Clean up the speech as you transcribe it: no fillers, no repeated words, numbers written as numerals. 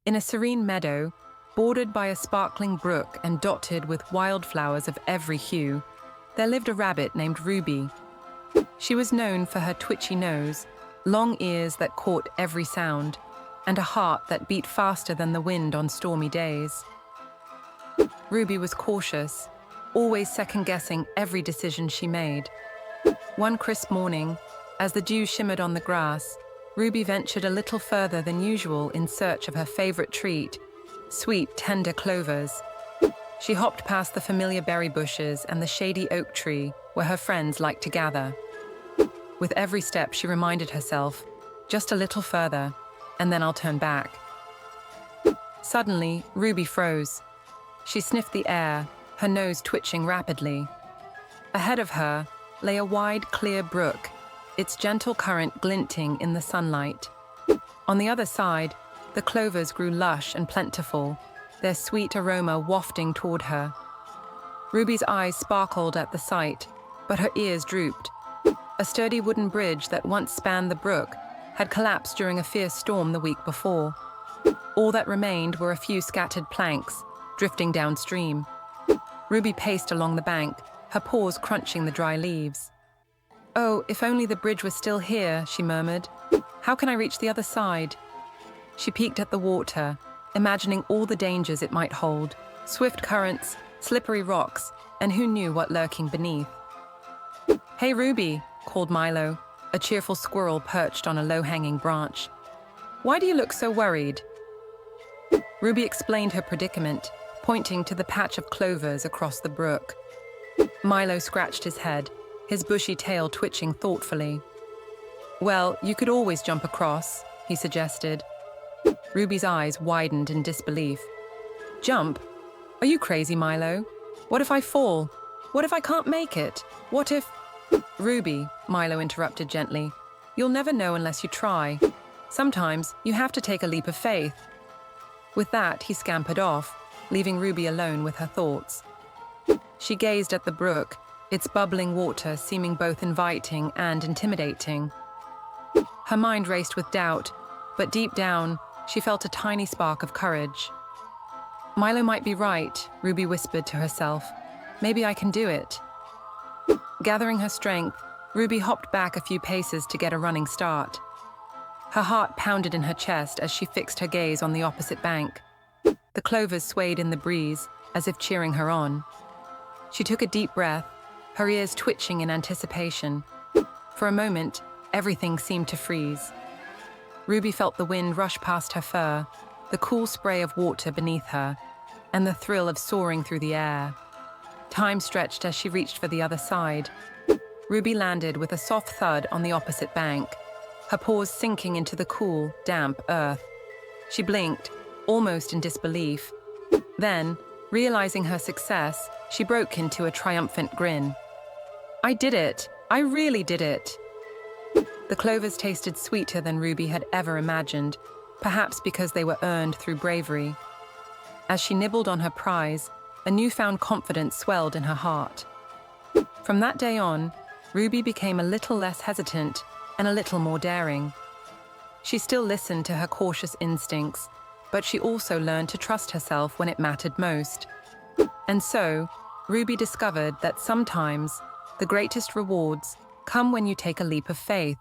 In a serene meadow, bordered by a sparkling brook and dotted with wildflowers of every hue, there lived a rabbit named Ruby. She was known for her twitchy nose, long ears that caught every sound, and a heart that beat faster than the wind on stormy days. Ruby was cautious, always second-guessing every decision she made. One crisp morning, as the dew shimmered on the grass, Ruby ventured a little further than usual in search of her favorite treat, sweet, tender clovers. She hopped past the familiar berry bushes and the shady oak tree where her friends liked to gather. With every step, she reminded herself, just a little further, and then I'll turn back. Suddenly, Ruby froze. She sniffed the air, her nose twitching rapidly. Ahead of her lay a wide, clear brook, its gentle current glinting in the sunlight. On the other side, the clovers grew lush and plentiful, their sweet aroma wafting toward her. Ruby's eyes sparkled at the sight, but her ears drooped. A sturdy wooden bridge that once spanned the brook had collapsed during a fierce storm the week before. All that remained were a few scattered planks, drifting downstream. Ruby paced along the bank, her paws crunching the dry leaves. "Oh, if only the bridge was still here," she murmured. "How can I reach the other side?" She peeked at the water, imagining all the dangers it might hold, swift currents, slippery rocks, and who knew what lurking beneath. "Hey, Ruby," called Milo, a cheerful squirrel perched on a low-hanging branch. "Why do you look so worried?" Ruby explained her predicament, pointing to the patch of clovers across the brook. Milo scratched his head, his bushy tail twitching thoughtfully. "Well, you could always jump across," he suggested. Ruby's eyes widened in disbelief. "Jump? Are you crazy, Milo? What if I fall? What if I can't make it? What if—" "Ruby," Milo interrupted gently, "you'll never know unless you try. Sometimes you have to take a leap of faith." With that, he scampered off, leaving Ruby alone with her thoughts. She gazed at the brook, its bubbling water seeming both inviting and intimidating. Her mind raced with doubt, but deep down, she felt a tiny spark of courage. "Milo might be right," Ruby whispered to herself. "Maybe I can do it." Gathering her strength, Ruby hopped back a few paces to get a running start. Her heart pounded in her chest as she fixed her gaze on the opposite bank. The clovers swayed in the breeze, as if cheering her on. She took a deep breath, her ears twitching in anticipation. For a moment, everything seemed to freeze. Ruby felt the wind rush past her fur, the cool spray of water beneath her, and the thrill of soaring through the air. Time stretched as she reached for the other side. Ruby landed with a soft thud on the opposite bank, her paws sinking into the cool, damp earth. She blinked, almost in disbelief. Then, realizing her success, she broke into a triumphant grin. "I did it! I really did it!" The clovers tasted sweeter than Ruby had ever imagined, perhaps because they were earned through bravery. As she nibbled on her prize, a newfound confidence swelled in her heart. From that day on, Ruby became a little less hesitant and a little more daring. She still listened to her cautious instincts, but she also learned to trust herself when it mattered most. And so, Ruby discovered that sometimes the greatest rewards come when you take a leap of faith.